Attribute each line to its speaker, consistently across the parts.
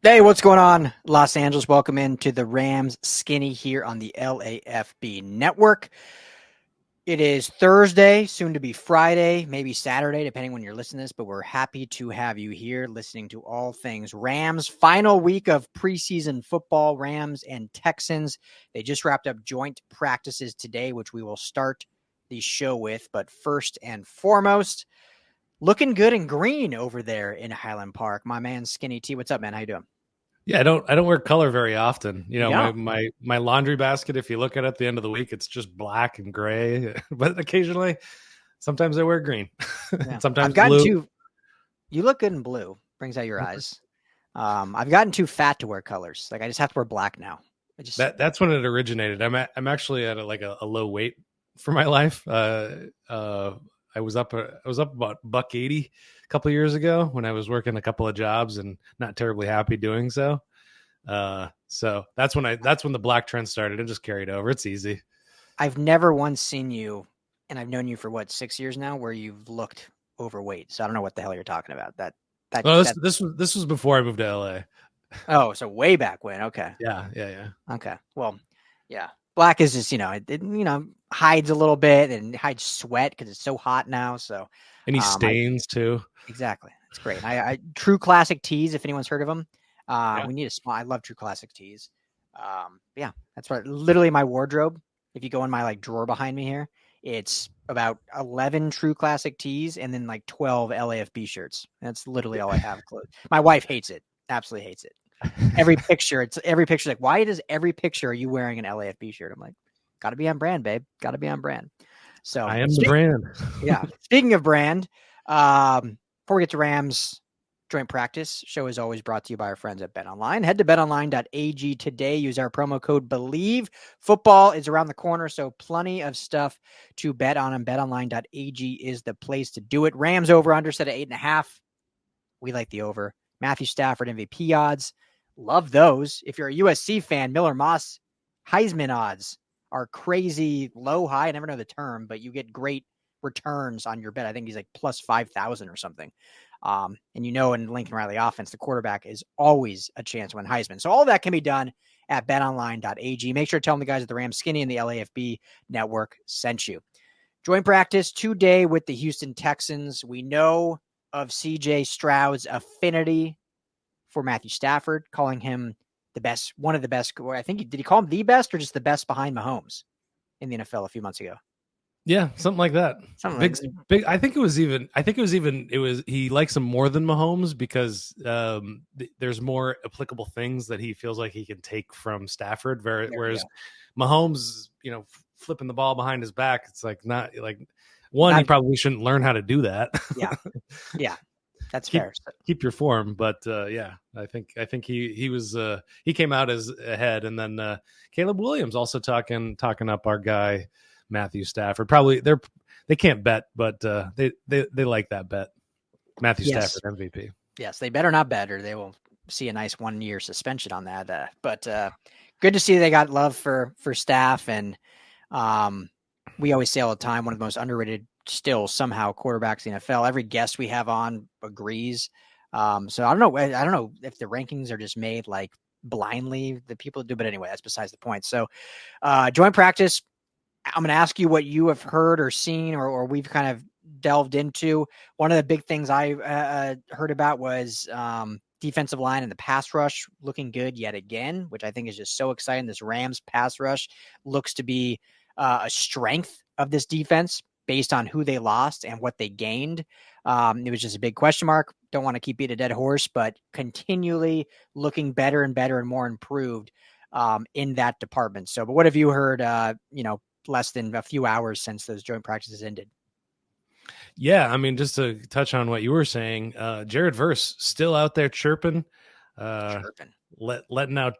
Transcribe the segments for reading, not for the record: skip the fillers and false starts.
Speaker 1: Hey, what's going on, Los Angeles? Welcome into the Rams Skinny here on the LAFB network. It is Thursday, soon to be Friday, maybe Saturday, depending when you're listening to this, but we're happy to have you here listening to all things Rams. Final week of preseason football, Rams and Texans. They just wrapped up joint practices today, which we will start the show with. But first and foremost, looking good and green over there in Highland Park. My man, Skinny T. What's up, man? How you doing?
Speaker 2: Yeah, I don't wear color very often. You know,
Speaker 1: Yeah.
Speaker 2: my laundry basket, if you look at it at the end of the week, it's just black and gray. But occasionally, sometimes I wear green.
Speaker 1: Yeah. I've
Speaker 2: Sometimes
Speaker 1: gotten
Speaker 2: blue.
Speaker 1: too, you look good in blue, brings out your eyes. I've gotten too fat to wear colors. Like I just have to wear black now.
Speaker 2: That's when it originated. I'm actually at a low weight for my life. I was up about $180 a couple of years ago when I was working a couple of jobs and not terribly happy doing so. So that's when the black trend started. It just carried over. It's easy.
Speaker 1: I've never once seen you, and I've known you for 6 years now, where you've looked overweight. So I don't know what the hell you're talking about.
Speaker 2: Well,
Speaker 1: That.
Speaker 2: this was before I moved to LA.
Speaker 1: Oh, so way back when. Okay.
Speaker 2: Yeah.
Speaker 1: Okay. Well, yeah. Black is just it hides a little bit and hides sweat because it's so hot now. So,
Speaker 2: Any stains too?
Speaker 1: Exactly. It's great. I True Classic Tees, if anyone's heard of them.
Speaker 2: Yeah.
Speaker 1: We need a small. I love True Classic Tees. Yeah, that's what literally my wardrobe. If you go in my drawer behind me here, it's about 11 True Classic Tees and then 12 LAFB shirts. That's literally all I have. My wife hates it. Absolutely hates it. Every picture, like, why does every picture are you wearing an LAFB shirt? I'm like, got to be on brand, babe. Got to be on brand. So
Speaker 2: I am the brand.
Speaker 1: Yeah. Speaking of brand, before we get to Rams joint practice, show is always brought to you by our friends at BetOnline. Head to betonline.ag today. Use our promo code BELIEVE. Football is around the corner, so plenty of stuff to bet on, and betonline.ag is the place to do it. Rams over under set at 8.5. We like the over. Matthew Stafford MVP odds. Love those. If you're a USC fan, Miller Moss Heisman odds are crazy low, high. I never know the term, but you get great returns on your bet. I think he's like plus 5,000 or something. And in Lincoln Riley offense, the quarterback is always a chance to win Heisman. So all that can be done at betonline.ag. Make sure to tell them the guys at the Rams Skinny and the LAFB network sent you. Joint practice today with the Houston Texans. We know of CJ Stroud's affinity for Matthew Stafford, calling him the best, one of the best. I think did he call him the best or just the best behind Mahomes in the NFL a few months ago?
Speaker 2: Yeah, something like that. Big. I think it was even. He likes him more than Mahomes because there's more applicable things that he feels like he can take from Stafford. Whereas Mahomes, flipping the ball behind his back, it's like not like one. You probably shouldn't learn how to do that.
Speaker 1: Yeah. That's fair.
Speaker 2: Keep your form, but I think he came out as ahead, and then Caleb Williams also talking up our guy Matthew Stafford. Probably they can't bet, but they like that bet. Matthew Stafford MVP.
Speaker 1: Yes, they better not bet, or they will see a nice 1-year suspension on that. But good to see they got love for Staff, and we always say all the time, one of the most underrated still somehow quarterbacks in the NFL. Every guest we have on agrees. So I don't know if the rankings are just made blindly, the people do, but anyway, that's besides the point. So joint practice, I'm going to ask you what you have heard or seen or we've kind of delved into. One of the big things I heard about was defensive line and the pass rush looking good yet again, which I think is just so exciting. This Rams pass rush looks to be a strength of this defense based on who they lost and what they gained. It was just a big question mark. Don't want to keep beating a dead horse, but continually looking better and better and more improved in that department. So, but what have you heard, less than a few hours since those joint practices ended?
Speaker 2: Yeah, I mean, just to touch on what you were saying, Jared Verse still out there chirping. Letting out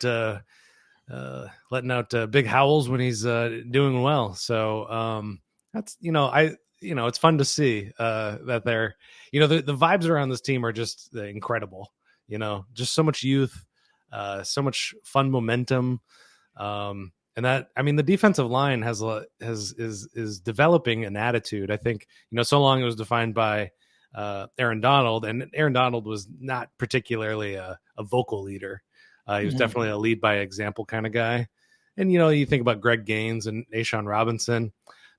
Speaker 2: big howls when he's doing well. So that's it's fun to see that they're the vibes around this team are just incredible. Just so much youth, so much fun momentum, and that the defensive line is developing an attitude. I think so long it was defined by Aaron Donald, and Aaron Donald was not particularly a vocal leader. He was definitely a lead by example kind of guy. And, you think about Greg Gaines and Ashawn Robinson,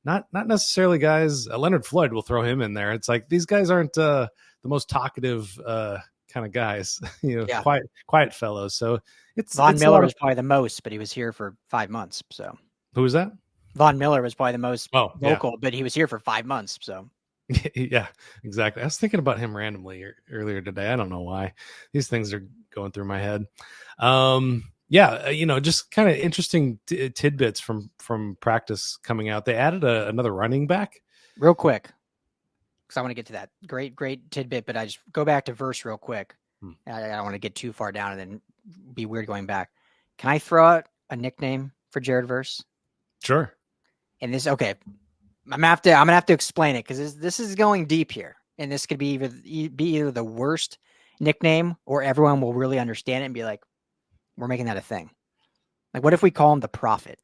Speaker 2: not necessarily guys. Leonard Floyd, will throw him in there. It's like these guys aren't the most talkative kind of guys, quiet fellows. So
Speaker 1: Von Miller was probably the most, but he was here for 5 months. So
Speaker 2: who was that?
Speaker 1: Von Miller was probably the most vocal, but he was here for 5 months. So
Speaker 2: yeah, exactly. I was thinking about him randomly earlier today. I don't know why. These things are going through my head. Just kind of interesting tidbits from practice coming out. They added another running back.
Speaker 1: Real quick, because I want to get to that. Great tidbit, but I just go back to Verse real quick. I don't want to get too far down and then be weird going back. Can I throw out a nickname for Jared Verse?
Speaker 2: Sure.
Speaker 1: And this, okay, I'm gonna have to explain it because this is going deep here, and this could be either the worst nickname or everyone will really understand it and be like, "We're making that a thing." Like, what if we call him the Prophet?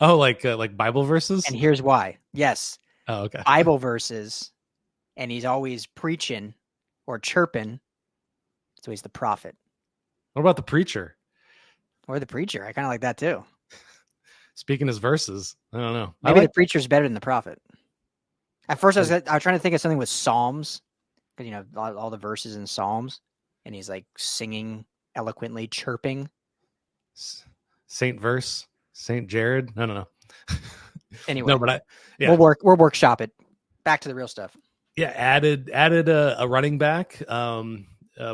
Speaker 2: Oh, like Bible verses?
Speaker 1: And here's why. Yes.
Speaker 2: Oh, okay.
Speaker 1: Bible verses, and he's always preaching or chirping, so he's the Prophet.
Speaker 2: What about the preacher?
Speaker 1: Or the preacher? I kind of like that too.
Speaker 2: Speaking his verses, I don't know.
Speaker 1: Maybe the preacher's better than the prophet. At first, I was trying to think of something with Psalms, because all the verses in Psalms, and he's like singing eloquently, chirping.
Speaker 2: Saint Verse, Saint Jared. I don't know.
Speaker 1: Anyway,
Speaker 2: no, but
Speaker 1: we'll workshop it. Back to the real stuff.
Speaker 2: Yeah, added a running back.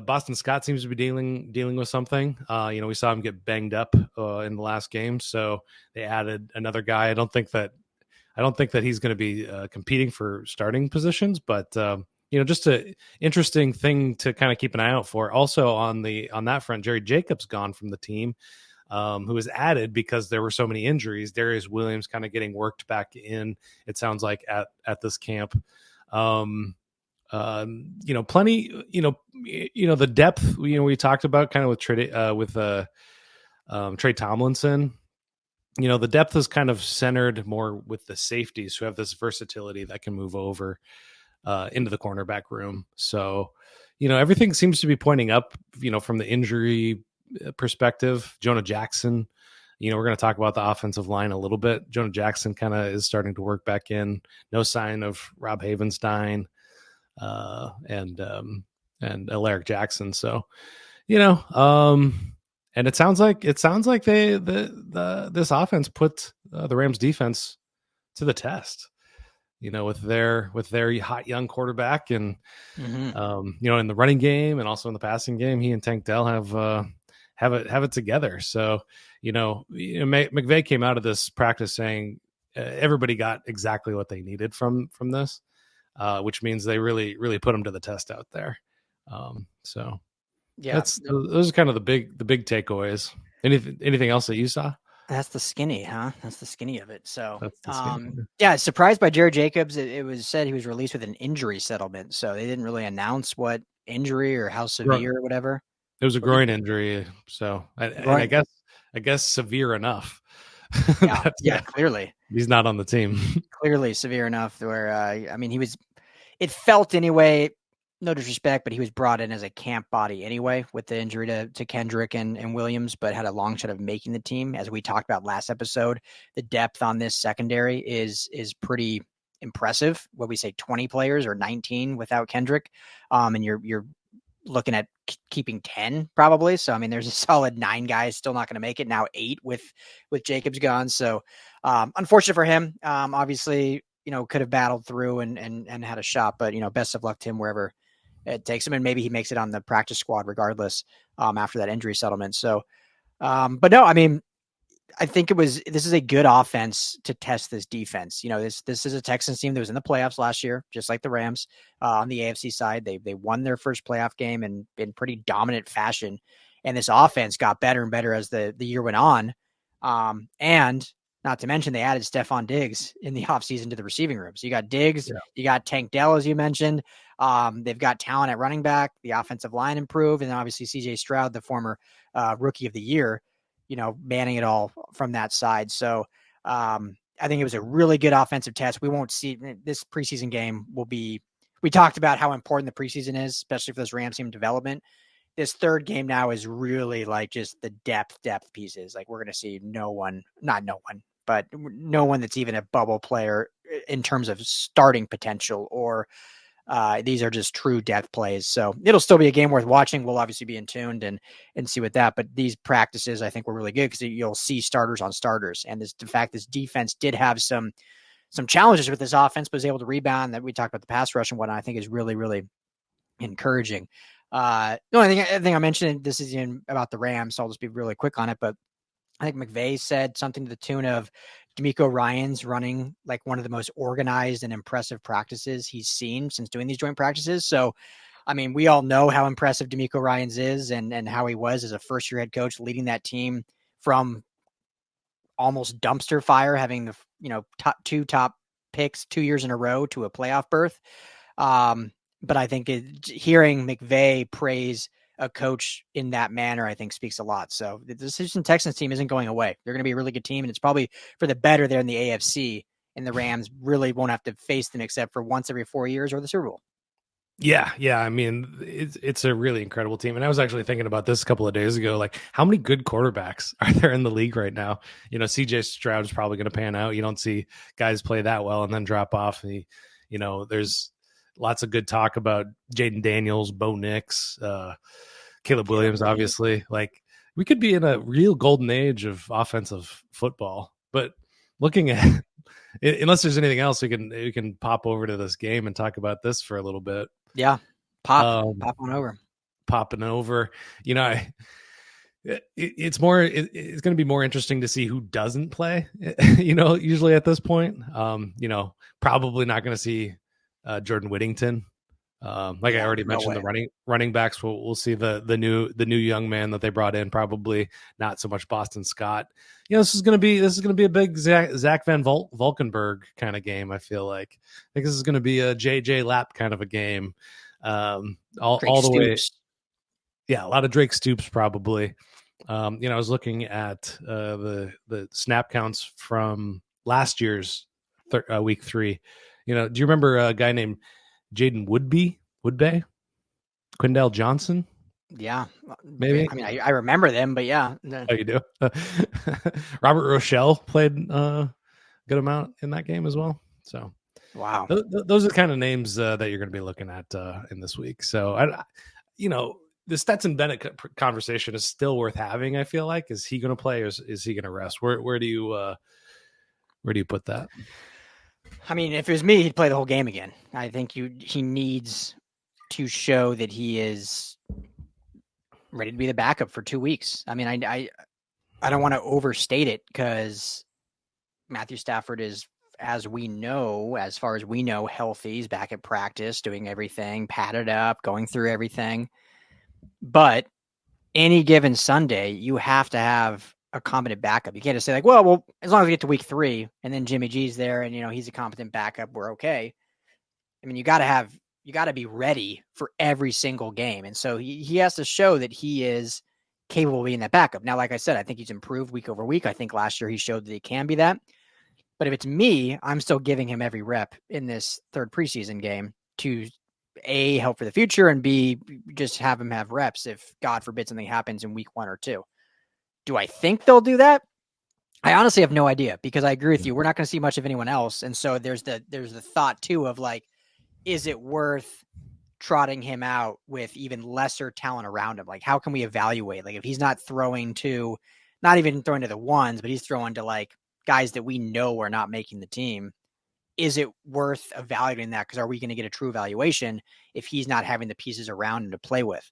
Speaker 2: Boston Scott seems to be dealing with something. We saw him get banged up in the last game, so they added another guy. I don't think that he's going to be competing for starting positions, but just an interesting thing to kind of keep an eye out for. Also on that front, Jerry Jacobs gone from the team, who was added because there were so many injuries. Darius Williams kind of getting worked back in, it sounds like, at this camp. Plenty, the depth, we talked about kind of with Trey Tomlinson, the depth is kind of centered more with the safeties who have this versatility that can move over into the cornerback room. So, everything seems to be pointing up, from the injury perspective. Jonah Jackson, we're going to talk about the offensive line a little bit. Jonah Jackson kind of is starting to work back in. No sign of Rob Havenstein and Alaric Jackson. So, and it sounds like this offense put the Rams defense to the test, with their hot young quarterback, and in the running game and also in the passing game, he and Tank Dell have it together. So, McVay came out of this practice saying everybody got exactly what they needed from this. Which means they really, really put them to the test out there. So yeah, those are kind of the big takeaways. Anything else that you saw?
Speaker 1: That's the skinny, huh? That's the skinny of it. So, surprised by Jared Jacobs. It was said he was released with an injury settlement. So they didn't really announce what injury or how severe or whatever.
Speaker 2: It was a groin injury. So, and I guess severe enough.
Speaker 1: Yeah, clearly.
Speaker 2: He's not on the team.
Speaker 1: Clearly severe enough where, it felt anyway, no disrespect, but he was brought in as a camp body anyway with the injury to Kendrick and Williams, but had a long shot of making the team. As we talked about last episode, the depth on this secondary is pretty impressive. What we say, 20 players or 19 without Kendrick. And you're looking at keeping 10 probably. So, there's a solid 9 guys still not going to make it. Now 8 with Jacobs gone. So, unfortunate for him. Obviously, could have battled through and had a shot, but, best of luck to him wherever it takes him. And maybe he makes it on the practice squad regardless, after that injury settlement. So, but no, I think this is a good offense to test this defense. This is a Texans team that was in the playoffs last year, just like the Rams. On the AFC side, they won their first playoff game and in pretty dominant fashion. And this offense got better and better as the year went on. And not to mention they added Stephon Diggs in the offseason to the receiving room. So you got Diggs, you got Tank Dell, as you mentioned. They've got talent at running back. The offensive line improved. And obviously CJ Stroud, the former rookie of the year, manning it all from that side. So I I think it was a really good offensive test. We won't see this preseason game we talked about how important the preseason is, especially for this Rams team development. This third game now is really like just the depth pieces. Like we're going to see no one that's even a bubble player in terms of starting potential, or these are just true depth plays. So it'll still be a game worth watching. We'll obviously be in tuned and see what that, but these practices I think were really good because you'll see starters on starters. And this defense did have some challenges with this offense, but was able to rebound. That we talked about the pass rush and whatnot, I think is really, really encouraging. The only thing I mentioned, this is about the Rams, so I'll just be really quick on it, but I think McVay said something to the tune of D'Amico Ryan's running like one of the most organized and impressive practices he's seen since doing these joint practices. So, I mean, we all know how impressive D'Amico Ryan's is and how he was as a first-year head coach, leading that team from almost dumpster fire, having the two top picks 2 years in a row to a playoff berth. But I think hearing McVay praise a coach in that manner, I think speaks a lot. So the Houston Texans team isn't going away. They're going to be a really good team, and it's probably for the better there in the AFC. And the Rams really won't have to face them except for once every 4 years or the Super Bowl.
Speaker 2: Yeah. I mean, it's a really incredible team. And I was actually thinking about this a couple of days ago. Like, how many good quarterbacks are there in the league right now? CJ Stroud is probably going to pan out. You don't see guys play that well and then drop off. There's lots of good talk about Jaden Daniels, Bo Nix, Caleb Williams, obviously. Like, we could be in a real golden age of offensive football. But looking at, unless there's anything else, we can pop over to this game and talk about this for a little bit.
Speaker 1: Yeah, pop on over.
Speaker 2: Popping over. It's going to be more interesting to see who doesn't play. Usually at this point, probably not going to see Jordan Whittington. I already mentioned, the running backs. We'll see the new young man that they brought in. Probably not so much Boston Scott. This is going to be a big Zach Van Valkenburg kind of game. I feel like this is going to be a JJ Lapp kind of a game. All the way. Yeah, a lot of Drake Stoops probably. I was looking at the snap counts from last year's week 3. Do you remember a guy named Jaden Woodbay? Quindell Johnson?
Speaker 1: Yeah.
Speaker 2: Maybe.
Speaker 1: I mean, I remember them, but yeah.
Speaker 2: Oh, you do? Robert Rochelle played a good amount in that game as well. So,
Speaker 1: wow.
Speaker 2: Those are the kind of names that you're going to be looking at in this week. So, the Stetson Bennett conversation is still worth having. I feel like, is he going to play or is he going to rest? Where do you put that?
Speaker 1: I mean, if it was me, he'd play the whole game again. I think he needs to show that he is ready to be the backup for 2 weeks. I mean, I don't want to overstate it because Matthew Stafford is, as far as we know, healthy. He's back at practice, doing everything, padded up, going through everything. But any given Sunday, you have to have a competent backup. You can't just say like, well, as long as we get to week 3 and then Jimmy G's there and, he's a competent backup, we're okay. I mean, you got to be ready for every single game. And so he has to show that he is capable of being that backup. Now, like I said, I think he's improved week over week. I think last year he showed that he can be that. But if it's me, I'm still giving him every rep in this third preseason game to A, help for the future, and B, just have him have reps if God forbid something happens in week 1 or 2. Do I think they'll do that? I honestly have no idea because I agree with you. We're not going to see much of anyone else. And so there's the thought too of like, is it worth trotting him out with even lesser talent around him? Like, how can we evaluate? Like, if he's not even throwing to the ones, but he's throwing to like guys that we know are not making the team, is it worth evaluating that? Because are we going to get a true evaluation if he's not having the pieces around him to play with?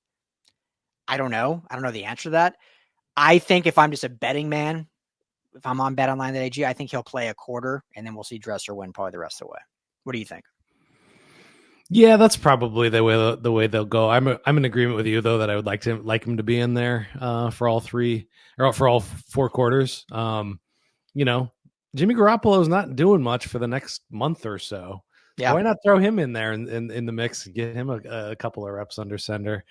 Speaker 1: I don't know. I don't know the answer to that. I think if I'm just a betting man, if I'm on BetOnline.ag, I think he'll play a quarter, and then we'll see Dresser win probably the rest of the way. What do you think?
Speaker 2: Yeah, that's probably the way they'll go. I'm in agreement with you though that I would like him to be in there for all 3 or for all 4 quarters. Jimmy Garoppolo is not doing much for the next month or so. Yeah. Why not throw him in there in the mix and get him a couple of reps under center?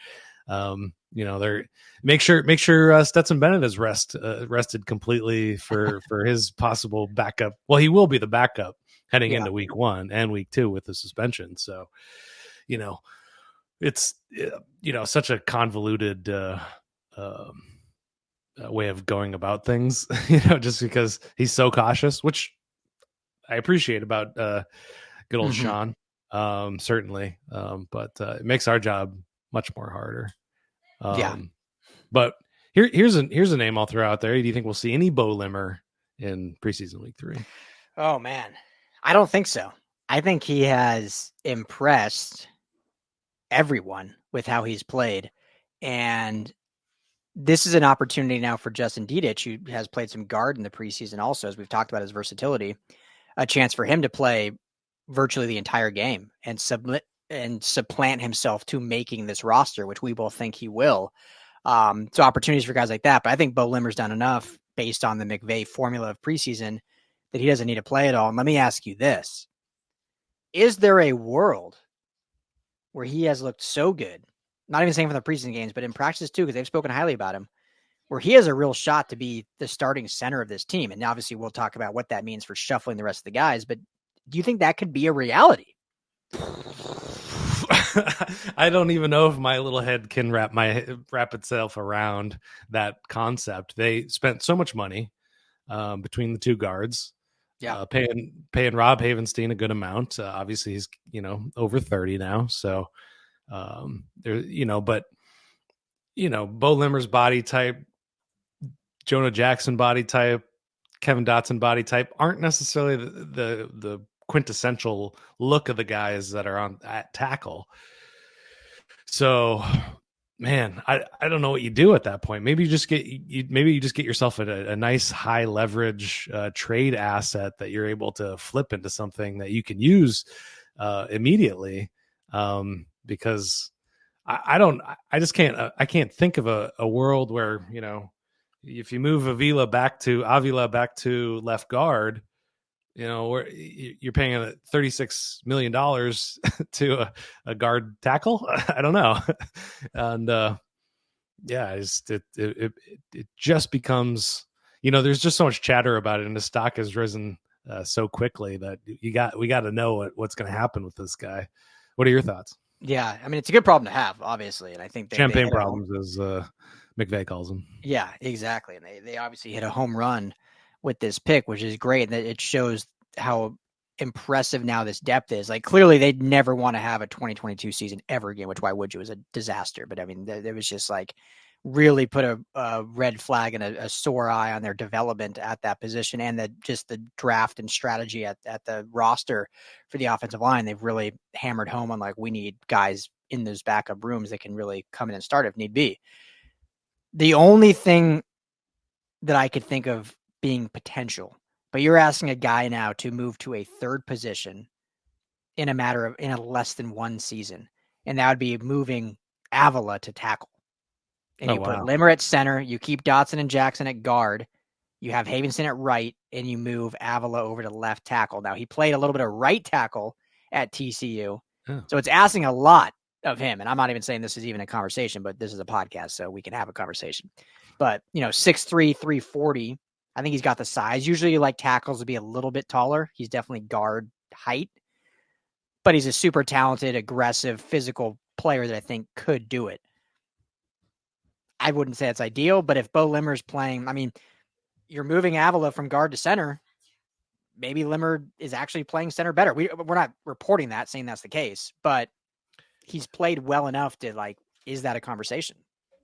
Speaker 2: they're make sure Stetson Bennett is rested completely for his possible backup. Well, he will be the backup heading into week 1 and week 2 with the suspension. So, it's such a convoluted way of going about things, just because he's so cautious, which I appreciate about good old Sean, certainly. But it makes our job much more harder. But here's a name I'll throw out there. Do you think we'll see any Beaux Limmer in preseason week 3?
Speaker 1: Oh man, I don't think so. I think he has impressed everyone with how he's played, and this is an opportunity now for Justin Dedich, who has played some guard in the preseason also, as we've talked about his versatility, a chance for him to play virtually the entire game and supplant himself to making this roster, which we both think he will. So opportunities for guys like that. But I think Beaux Limmer's done enough based on the McVay formula of preseason that he doesn't need to play at all. And let me ask you this. Is there a world where he has looked so good, not even saying from the preseason games, but in practice too, because they've spoken highly about him, where he has a real shot to be the starting center of this team? And obviously we'll talk about what that means for shuffling the rest of the guys, but do you think that could be a reality?
Speaker 2: I don't even know if my little head can wrap itself around that concept. They spent so much money between the two guards, paying Rob Havenstein a good amount. Obviously, he's over 30 now, so but Beaux Limmer's body type, Jonah Jackson body type, Kevin Dotson body type aren't necessarily the quintessential look of the guys that are at tackle. So, man, I don't know what you do at that point. Maybe you just get yourself a nice high leverage trade asset that you're able to flip into something that you can use immediately. Because I just can't think of a world where, if you move Avila back to left guard, where you're paying $36 million to a guard tackle. I don't know. And it just becomes, there's just so much chatter about it, and the stock has risen so quickly that we got to know what's going to happen with this guy. What are your thoughts?
Speaker 1: Yeah, I mean, it's a good problem to have, obviously, and I think
Speaker 2: champagne problems, as McVay calls them.
Speaker 1: Yeah, exactly, and they obviously hit a home run with this pick, which is great, and that it shows how impressive now this depth is. Like, clearly they'd never want to have a 2022 season ever again, which why would you? It was a disaster. But I mean, there was just like really put a red flag and a sore eye on their development at that position, and just the draft and strategy at the roster for the offensive line. They've really hammered home on, like, we need guys in those backup rooms that can really come in and start if need be. The only thing that I could think of being potential, but you're asking a guy now to move to a third position in a less than one season. And that would be moving Avila to tackle. And you put Limmer at center, you keep Dotson and Jackson at guard, you have Havenstein at right, and you move Avila over to left tackle. Now, he played a little bit of right tackle at TCU. So it's asking a lot of him. And I'm not even saying this is even a conversation, but this is a podcast, so we can have a conversation. But, 6'3", 340. I think he's got the size. Usually you like tackles to be a little bit taller. He's definitely guard height. But he's a super talented, aggressive, physical player that I think could do it. I wouldn't say it's ideal, but if Beaux Limmer's playing, I mean, you're moving Avila from guard to center. Maybe Limmer is actually playing center better. We're not reporting that, saying that's the case, but he's played well enough to, like, is that a conversation?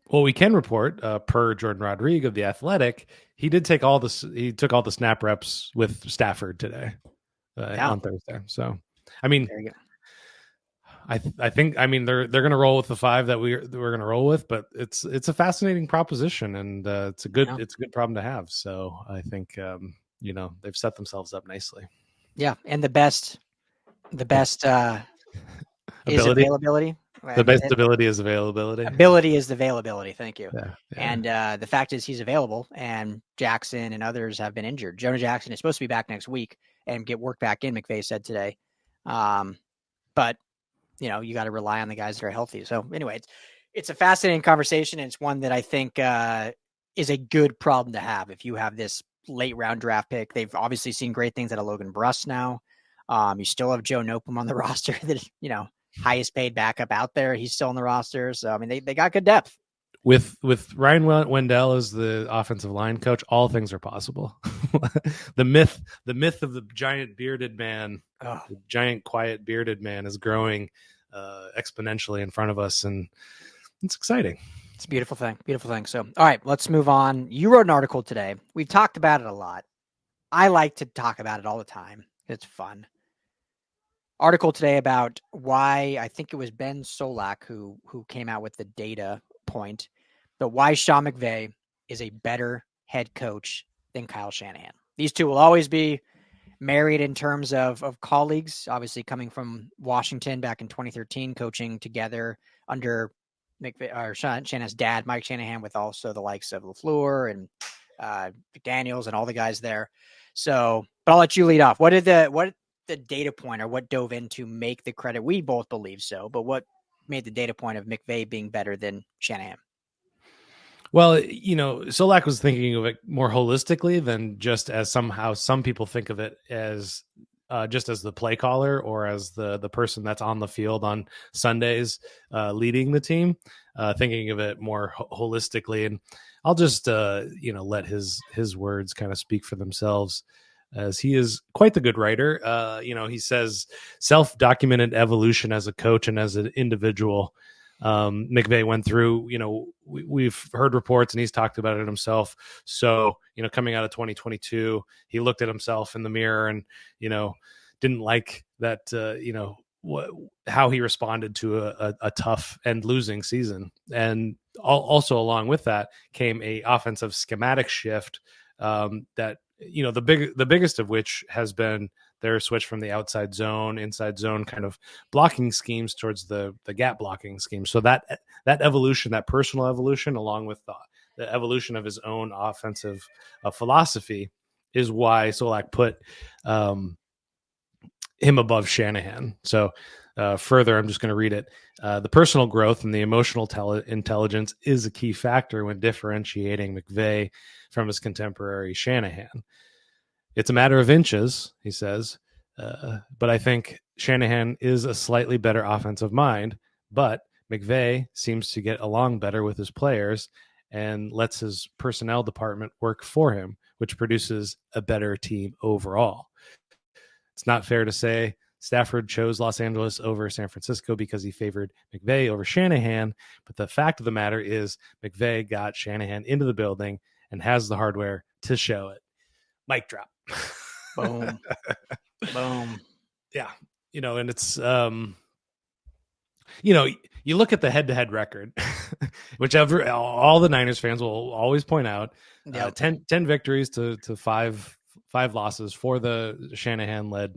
Speaker 2: Well, we can report, per Jordan Rodriguez of The Athletic, he took all the snap reps with Stafford today on Thursday. So, I mean, I think they're going to roll with the 5 that we're going to roll with, but it's a fascinating proposition, and it's a good problem to have. So I think they've set themselves up nicely.
Speaker 1: Yeah, and the best is availability.
Speaker 2: The best ability is availability.
Speaker 1: Ability is availability. Thank you.
Speaker 2: Yeah.
Speaker 1: And the fact is he's available, and Jackson and others have been injured. Jonah Jackson is supposed to be back next week and get work back in, McVay said today. But, you got to rely on the guys that are healthy. So anyway, It's a fascinating conversation. And it's one that I think is a good problem to have. If you have this late round draft pick, they've obviously seen great things out of Logan Bruss now. You still have Joe Nopum on the roster that, highest paid backup out there. He's still on the roster. So, I mean, they got good depth.
Speaker 2: With Ryan Wendell as the offensive line coach, all things are possible. the myth of the giant bearded man, the giant quiet bearded man, is growing exponentially in front of us, and it's exciting.
Speaker 1: It's a beautiful thing. Beautiful thing. So, all right, let's move on. You wrote an article today. We've talked about it a lot. I like to talk about it all the time. It's fun. Article today about why, I think it was Ben Solak who came out with the data point, but why Sean McVay is a better head coach than Kyle Shanahan. These two will always be married in terms of colleagues, obviously coming from Washington back in 2013, coaching together under McVay, or Shanahan's dad, Mike Shanahan, with also the likes of LaFleur and McDaniels and all the guys there. So, but I'll let you lead off. What the data point, or what dove in to make the credit? We both believe so, but what made the data point of McVay being better than Shanahan?
Speaker 2: Well, Solak was thinking of it more holistically than just as somehow some people think of it as just as the play caller or as the person that's on the field on Sundays leading the team, thinking of it more holistically. And I'll just, let his words kind of speak for themselves, as he is quite the good writer. He says self-documented evolution as a coach and as an individual. McVay went through, we've heard reports and he's talked about it himself. So, coming out of 2022, he looked at himself in the mirror and, didn't like that, how he responded to a tough and losing season. And also along with that came a offensive schematic shift that, the biggest of which has been their switch from the outside zone, inside zone kind of blocking schemes towards the gap blocking scheme. So that evolution, that personal evolution, along with the evolution of his own offensive philosophy, is why Solak put him above Shanahan. So further, I'm just going to read it. The personal growth and the emotional intelligence is a key factor when differentiating McVay from his contemporary Shanahan. It's a matter of inches, he says, but I think Shanahan is a slightly better offensive mind, but McVay seems to get along better with his players and lets his personnel department work for him, which produces a better team overall. It's not fair to say Stafford chose Los Angeles over San Francisco because he favored McVay over Shanahan, but the fact of the matter is McVay got Shanahan into the building and has the hardware to show it. Mic drop.
Speaker 1: Boom. Boom.
Speaker 2: Yeah. And it's, you look at the head-to-head record, which all the Niners fans will always point out, 10 victories to five losses for the Shanahan-led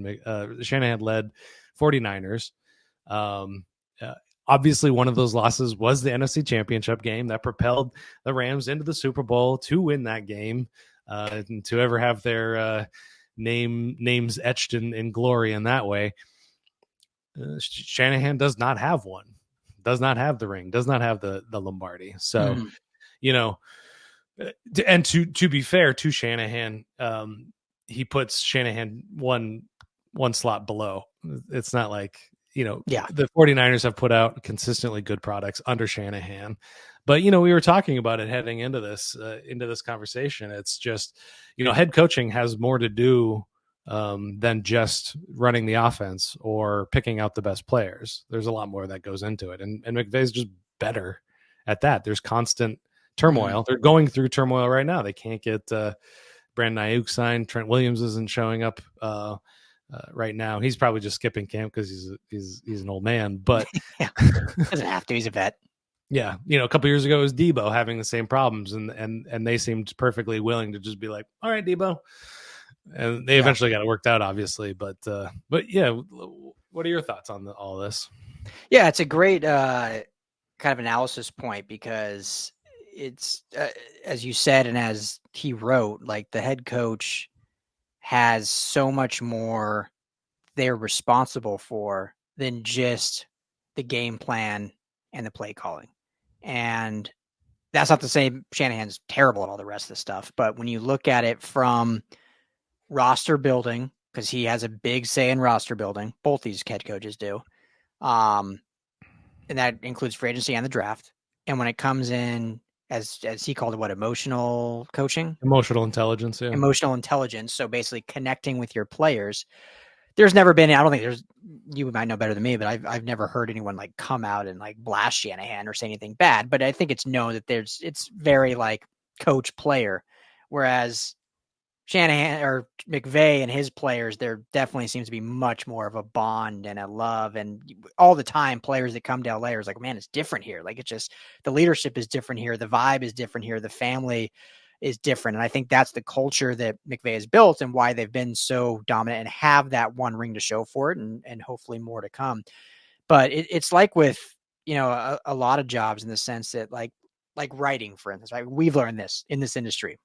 Speaker 2: 49ers. Obviously, one of those losses was the NFC Championship game that propelled the Rams into the Super Bowl to win that game, and to ever have their names etched in glory in that way. Shanahan does not have one, does not have the ring, does not have the Lombardi. So, and to be fair to Shanahan, he puts Shanahan one slot below. It's not like, the 49ers have put out consistently good products under Shanahan. But, we were talking about it heading into this conversation. It's just, head coaching has more to do than just running the offense or picking out the best players. There's a lot more that goes into it. And McVay's just better at that. There's constant turmoil. They're going through turmoil right now. They can't get Brandon Ayuk signed. Trent Williams isn't showing up right now. He's probably just skipping camp because he's an old man, but
Speaker 1: doesn't have to. He's a vet.
Speaker 2: Yeah. A couple years ago it was Debo having the same problems, and they seemed perfectly willing to just be like, all right, Debo. And they eventually got it worked out, obviously. But yeah, what are your thoughts on all this?
Speaker 1: Yeah, it's a great kind of analysis point, because it's as you said, and as he wrote, like, the head coach has so much more they're responsible for than just the game plan and the play calling. And that's not to say Shanahan's terrible at all the rest of the stuff. But when you look at it from roster building, because he has a big say in roster building, both these head coaches do. And that includes free agency and the draft. And when it comes in, as he called it, emotional coaching?
Speaker 2: Emotional intelligence, yeah.
Speaker 1: Emotional intelligence. So basically connecting with your players. There's never been, I don't think there's, you might know better than me, but I've never heard anyone like come out and like blast Shanahan or say anything bad. But I think it's known that it's very like coach player. Whereas Shanahan or McVay and his players, there definitely seems to be much more of a bond and a love. And all the time, players that come to LA are like, man, it's different here. Like it's just the leadership is different here. The vibe is different here. The family is different. And I think that's the culture that McVay has built and why they've been so dominant and have that one ring to show for it and hopefully more to come. But it's like with, a lot of jobs in the sense that like writing, for instance, right? We've learned this in this industry.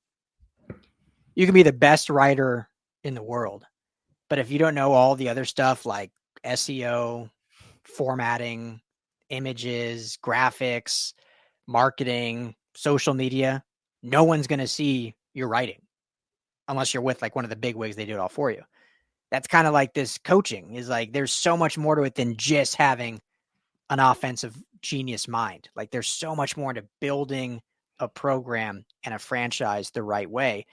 Speaker 1: You can be the best writer in the world, but if you don't know all the other stuff like SEO, formatting, images, graphics, marketing, social media, no one's going to see your writing unless you're with like one of the big wigs. They do it all for you. That's kind of like this coaching is like, there's so much more to it than just having an offensive genius mind. Like there's so much more into building a program and a franchise the right way.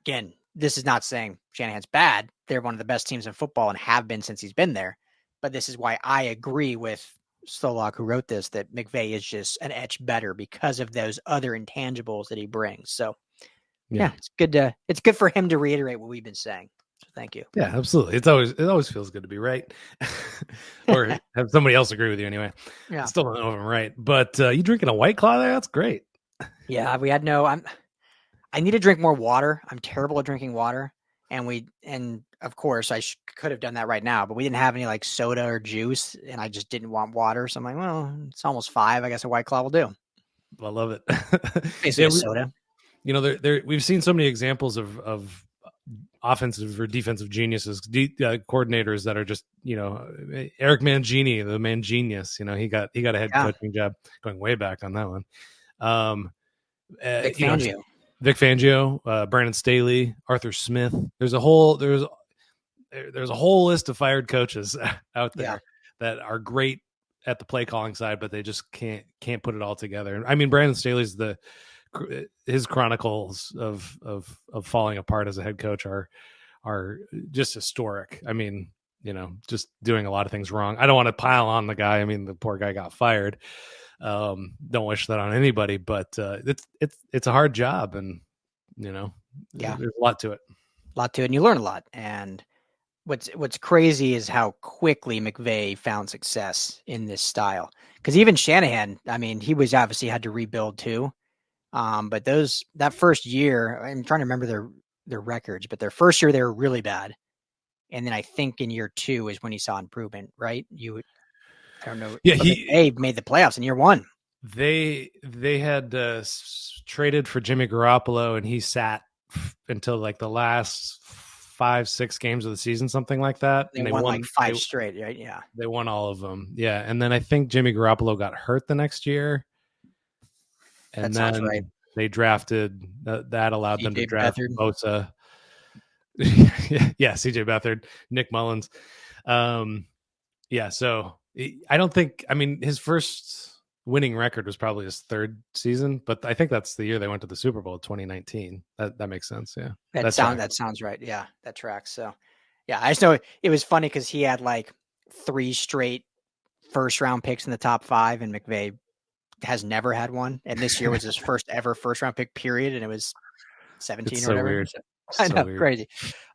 Speaker 1: Again, this is not saying Shanahan's bad. They're one of the best teams in football and have been since he's been there. But this is why I agree with Stolak, who wrote this, that McVay is just an etch better because of those other intangibles that he brings. So yeah, it's good for him to reiterate what we've been saying. So thank you.
Speaker 2: Yeah, absolutely. It always feels good to be right. Or have somebody else agree with you anyway.
Speaker 1: Yeah.
Speaker 2: I still don't know if I'm right. But you drinking a White Claw there? That's great.
Speaker 1: Yeah, we had I need to drink more water. I'm terrible at drinking water. And of course I could have done that right now, but we didn't have any like soda or juice and I just didn't want water. So I'm like, well, it's almost 5. I guess a White Claw will do.
Speaker 2: I love it.
Speaker 1: Basically a soda.
Speaker 2: We've seen so many examples of offensive or defensive geniuses, coordinators that are just, Eric Mangini, the man genius, he got a head coaching job going way back on that one.
Speaker 1: Vic Fangio.
Speaker 2: Vic Fangio, Brandon Staley, Arthur Smith. There's a whole list of fired coaches out there that are great at the play calling side, but they just can't put it all together. I mean, Brandon Staley's his chronicles of falling apart as a head coach are just historic. I mean, just doing a lot of things wrong. I don't want to pile on the guy. I mean, the poor guy got fired. Don't wish that on anybody, but it's a hard job, and there's a lot to it.
Speaker 1: And you learn a lot. And what's crazy is how quickly McVay found success in this style. Because even Shanahan, I mean, he was obviously had to rebuild too. But that first year, I'm trying to remember their records, but their first year they were really bad, and then I think in year 2 is when he saw improvement. Right? I don't know.
Speaker 2: Yeah,
Speaker 1: he made the playoffs in year 1.
Speaker 2: They had traded for Jimmy Garoppolo, and he sat until like the last 5-6 games of the season, something like that.
Speaker 1: They won like 5 straight, right? Yeah,
Speaker 2: they won all of them. Yeah, and then I think Jimmy Garoppolo got hurt the next year, and then they drafted that allowed them to draft Bosa. Yeah, CJ Beathard, Nick Mullins. So I don't think. I mean, his first winning record was probably his 3rd season, but I think that's the year they went to the Super Bowl, 2019. That makes sense. Yeah,
Speaker 1: that sounds right. Yeah, that tracks. So, yeah, I just know it was funny because he had like 3 straight first-round picks in the top 5, and McVay has never had one. And this year was his first ever first-round pick, period, and it was 17 or whatever.
Speaker 2: Weird.
Speaker 1: I know, weird. Crazy.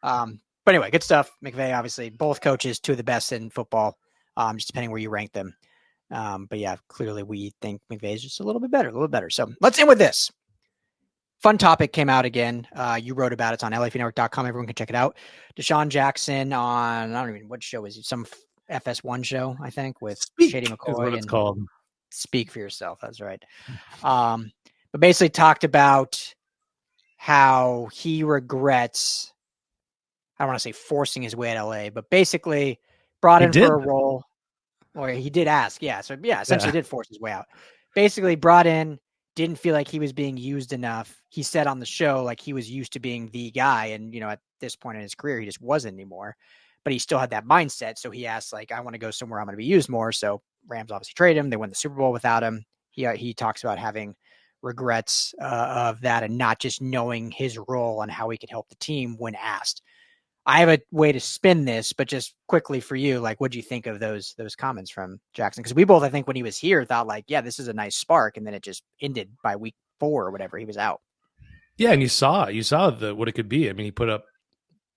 Speaker 1: But anyway, good stuff. McVay, obviously, both coaches, 2 of the best in football, just depending where you rank them. But yeah, clearly we think McVay is just a little bit better. So let's end with this. Fun topic came out again. You wrote about it. It's on LAFBnetwork.com. Everyone can check it out. DeSean Jackson on, I don't even, what show is it? Some FS1 show, I think, with Shady McCoy.
Speaker 2: Is what it's called.
Speaker 1: Speak for yourself. That's right. But basically talked about how he regrets, I don't want to say forcing his way at LA, but basically brought in for a role. Or he did ask. Yeah. So, yeah, essentially did force his way out. basically brought in, didn't feel like he was being used enough. He said on the show, like he was used to being the guy. And, at this point in his career, he just wasn't anymore, but he still had that mindset. So he asked, like, I want to go somewhere I'm going to be used more. So Rams obviously traded him. They won the Super Bowl without him. He talks about having regrets of that and not just knowing his role and how he could help the team when asked. I have a way to spin this, but just quickly for you, like, what do you think of those comments from Jackson? Because we both, I think, when he was here, thought like, yeah, this is a nice spark, and then it just ended by week 4 or whatever. He was out.
Speaker 2: Yeah, and you saw what it could be. I mean, he put up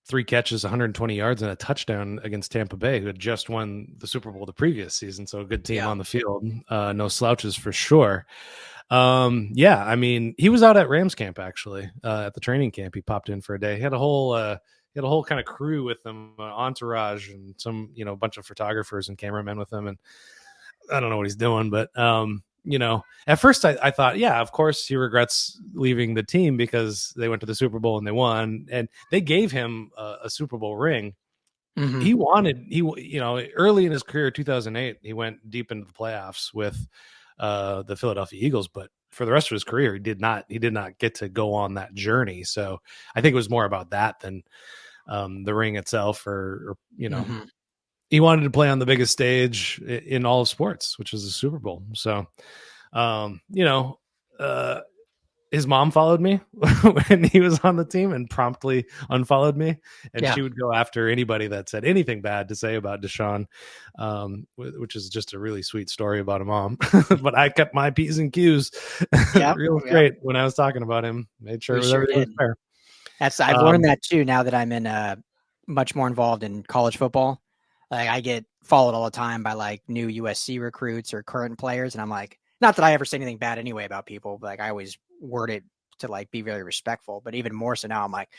Speaker 2: 3 catches, 120 yards, and a touchdown against Tampa Bay, who had just won the Super Bowl the previous season. So a good team on the field, no slouches for sure. Yeah, I mean, he was out at Rams camp actually, at the training camp. He popped in for a day. He had a whole kind of crew with him, entourage, and some bunch of photographers and cameramen with him. And I don't know what he's doing, but at first I thought, yeah, of course he regrets leaving the team because they went to the Super Bowl and they won, and they gave him a Super Bowl ring. Mm-hmm. Early in his career, 2008, he went deep into the playoffs with the Philadelphia Eagles, but for the rest of his career, he did not get to go on that journey. So I think it was more about that than the ring itself, or mm-hmm. He wanted to play on the biggest stage in all of sports, which is the Super Bowl. So, his mom followed me when he was on the team and promptly unfollowed me. And she would go after anybody that said anything bad to say about DeSean, which is just a really sweet story about a mom. But I kept my P's and Q's real straight when I was talking about him. Made sure everything was fair.
Speaker 1: I've learned that too now that I'm in much more involved in college football. Like, I get followed all the time by like new USC recruits or current players. And I'm like, not that I ever say anything bad anyway about people, but like I always word it to like be very respectful. But even more so now, I'm like,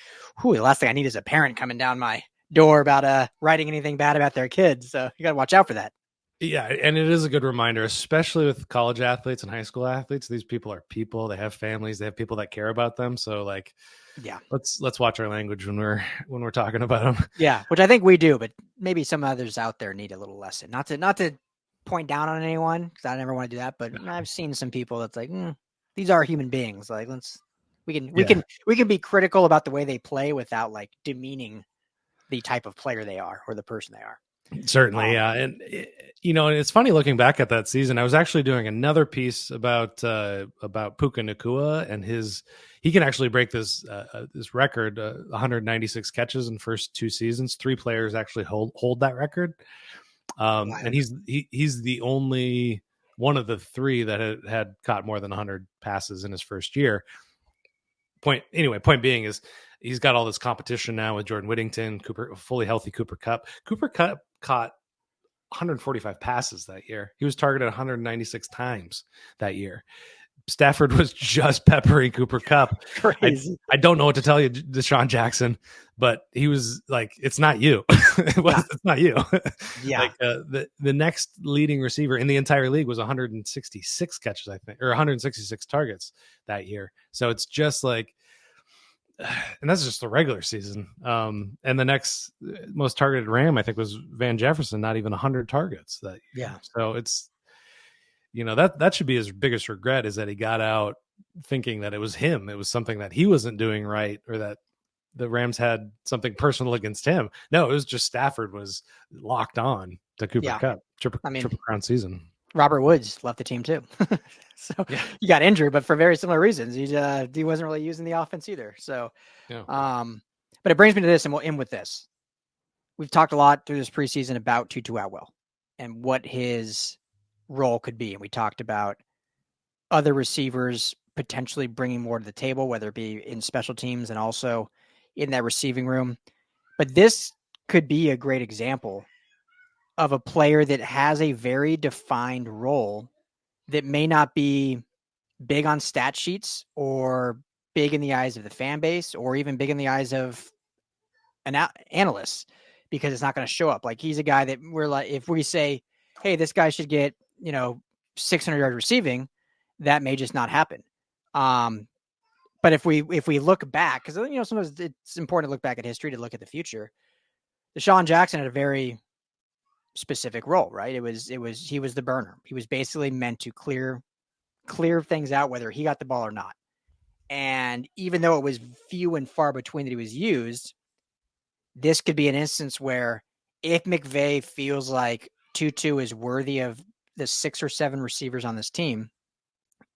Speaker 1: the last thing I need is a parent coming down my door about writing anything bad about their kids. So you got to watch out for that.
Speaker 2: Yeah, and it is a good reminder, especially with college athletes and high school athletes. These people are people. They have families. They have people that care about them. So like, yeah, let's watch our language when we're talking about them.
Speaker 1: Yeah, which I think we do, but maybe some others out there need a little lesson. Not to point down on anyone, because I never want to do that. But I've seen some people that's like, these are human beings. Like, we can be critical about the way they play without like demeaning the type of player they are or the person they are.
Speaker 2: Certainly, yeah, and it's funny looking back at that season. I was actually doing another piece about Puka Nacua and he can actually break this record, 196 catches in first 2 seasons. 3 players actually hold that record, and he's the only one of the 3 that had caught more than 100 passes in his first year. Point being is he's got all this competition now with Jordan Whittington, fully healthy Cooper Kupp. Cooper Kupp caught 145 passes that year. He was targeted 196 times that year. Stafford was just peppering Cooper Kupp.
Speaker 1: Crazy.
Speaker 2: I don't know what to tell you, DeSean Jackson, but he was like, it's not you. It's not you.
Speaker 1: Yeah.
Speaker 2: Like the next leading receiver in the entire league was 166 catches, I think, or 166 targets that year. So it's just like, and that's just the regular season. And the next most targeted Ram, I think, was Van Jefferson, not even 100 targets that year.
Speaker 1: Yeah.
Speaker 2: So it's, that should be his biggest regret, is that he got out thinking that it was him. It was something that he wasn't doing right, or that the Rams had something personal against him. No, it was just Stafford was locked on to Cooper Kupp. Triple Crown season.
Speaker 1: Robert Woods left the team too. So he got injured, but for very similar reasons. He wasn't really using the offense either. So, but it brings me to this, and we'll end with this. We've talked a lot through this preseason about Tutu Atwell and what his role could be. And we talked about other receivers potentially bringing more to the table, whether it be in special teams and also in that receiving room. But this could be a great example of a player that has a very defined role that may not be big on stat sheets or big in the eyes of the fan base or even big in the eyes of an analyst, because it's not going to show up. Like, he's a guy that we're like, if we say, hey, this guy should get, 600 yards receiving, that may just not happen. But if we look back, because, sometimes it's important to look back at history to look at the future. DeSean Jackson had a very specific role, right? He was the burner. He was basically meant to clear clear things out, whether he got the ball or not. And even though it was few and far between that he was used, this could be an instance where if McVay feels like Tutu is worthy of the 6 or 7 receivers on this team,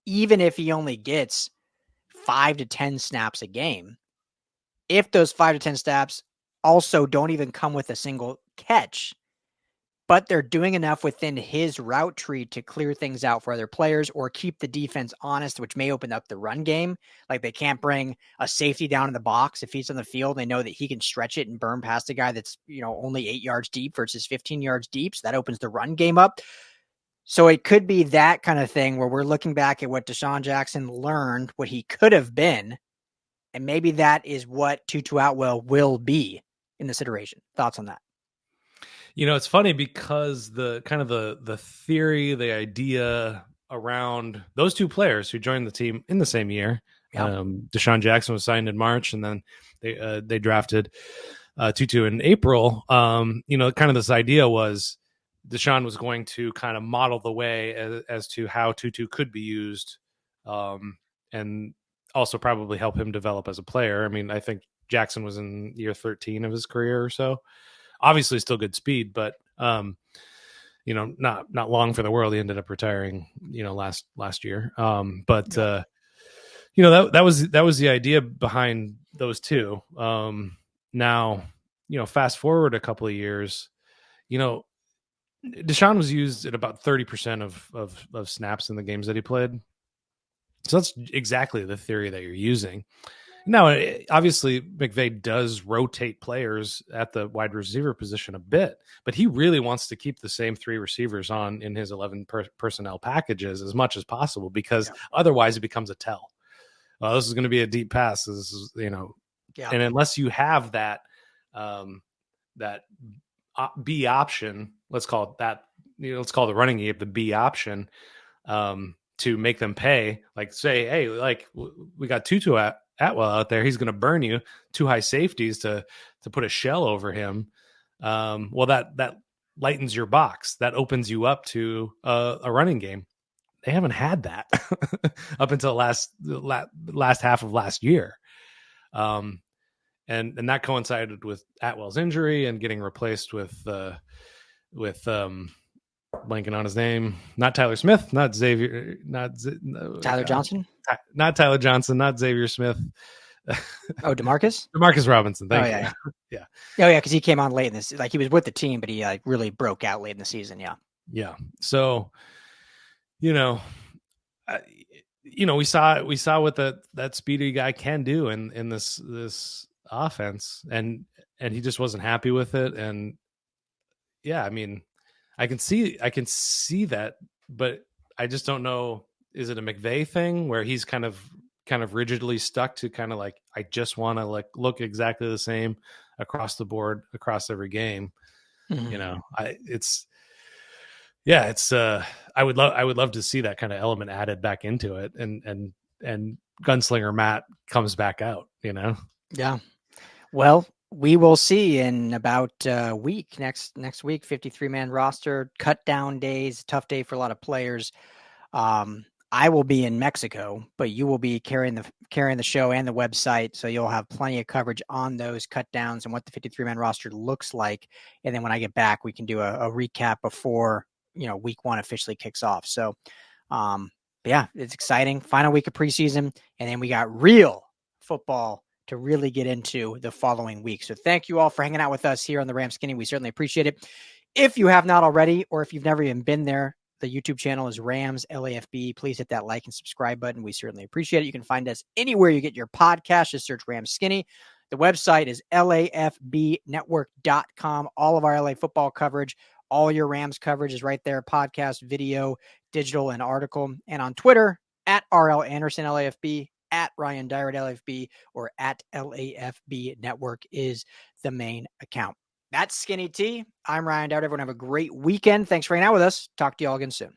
Speaker 1: even if he only gets 5 to 10 snaps a game, if those 5 to 10 snaps also don't even come with a single catch, but they're doing enough within his route tree to clear things out for other players or keep the defense honest, which may open up the run game. Like they can't bring a safety down in the box. If he's on the field, they know that he can stretch it and burn past a guy that's, only 8 yards deep versus 15 yards deep. So that opens the run game up. So it could be that kind of thing where we're looking back at what DeSean Jackson learned, what he could have been, and maybe that is what Tutu Atwell will be in this iteration. Thoughts on that?
Speaker 2: It's funny because the kind of the theory, the idea around those two players who joined the team in the same year, DeSean Jackson was signed in March, and then they drafted Tutu in April. Kind of this idea was DeSean was going to kind of model the way as to how Tutu could be used, and also probably help him develop as a player. I mean, I think Jackson was in year 13 of his career or so. Obviously still good speed, but not long for the world. He ended up retiring, last year. That was the idea behind those two. Now, fast forward a couple of years, DeSean was used at about 30% of snaps in the games that he played. So that's exactly the theory that you're using. Now, obviously, McVay does rotate players at the wide receiver position a bit, but he really wants to keep the same 3 receivers on in his 11 personnel packages as much as possible, because otherwise it becomes a tell. This is going to be a deep pass. This is, and unless you have that B option, let's call it that. Let's call the running game the B option, to make them pay. Like say, hey, like we got Tutu Atwell out there, he's going to burn you. 2 high safeties to put a shell over him. Well, that lightens your box. That opens you up to a running game. They haven't had that up until last half of last year. And that coincided with Atwell's injury and getting replaced with blanking on his name, not Tyler Smith, not Xavier,
Speaker 1: Tyler Johnson,
Speaker 2: not Tyler Johnson, not Xavier Smith.
Speaker 1: DeMarcus
Speaker 2: Robinson. Thank you.
Speaker 1: Yeah. Oh yeah, because he came on late in this. Like he was with the team, but he really broke out late in the season. Yeah.
Speaker 2: So, we saw what that speedy guy can do in this offense, and he just wasn't happy with it. And yeah, I mean, I can see that, but I just don't know. Is it a McVay thing where he's kind of rigidly stuck to kind of like, I just want to like look exactly the same across the board, across every game. Mm-hmm. I would love to see that kind of element added back into it, and Gunslinger Matt comes back out,
Speaker 1: Yeah. Well, we will see in about a week. Next week, 53-man roster, cut down days, tough day for a lot of players. I will be in Mexico, but you will be carrying the show and the website, so you'll have plenty of coverage on those cut downs and what the 53-man roster looks like. And then when I get back, we can do a recap before week 1 officially kicks off. So, yeah, it's exciting. Final week of preseason, and then we got real football to really get into the following week. So thank you all for hanging out with us here on the Ram Skinny. We certainly appreciate it. If you have not already, or if you've never even been there, the YouTube channel is Rams LAFB. Please hit that like and subscribe button. We certainly appreciate it. You can find us anywhere you get your podcast. Just search Ram Skinny. The website is LAFBnetwork.com. All of our LA football coverage, all your Rams coverage is right there. Podcast, video, digital, and article. And on Twitter, at RL Anderson LAFB, at Ryan Dyer at LAFB, or at LAFB Network is the main account. That's Skinny T. I'm Ryan Dyer. Everyone have a great weekend. Thanks for hanging out with us. Talk to you all again soon.